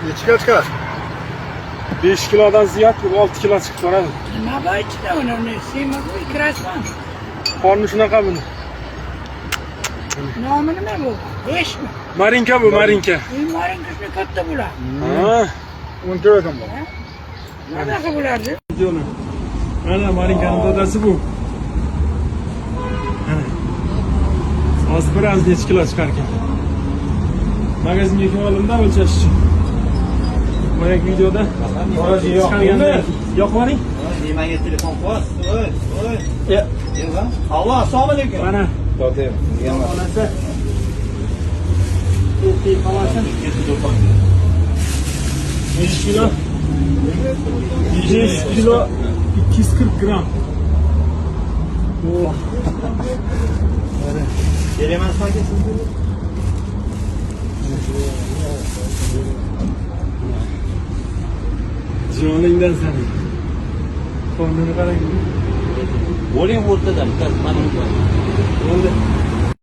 Nechga chiqar? 5 kilodan ziyod 6 kilo chiqib boradi. Nima bo'yicha uni siymoq kirasman. Qorni shunaqa buni. Nomi nima bu? Beshmi? Marinka bu, marinka. Marinka shuni katta bo'ladi. Ha. 10 kilodan bor. Nima bo'lardi? Videoni. Mana marinkaning dodasi bu. Mana. Hozir biroz necha kilo chiqar ekan. Magazinga kelib oldimda o'lchash uchun. Boyagi videoda chiqarganda yoqmading? Menga telefon qo'y. Voy. Ya. Allo, assalomu alaykum. Mana. To'g'ri. Onasi. Erkak qolsin. 5 kilo. 5 kilo 240 gram. Oh. Beraman sizga. Joningdan sani. Qornini qarang. Bo'ling o'rtada, bittasi mana bu. Bo'ldi.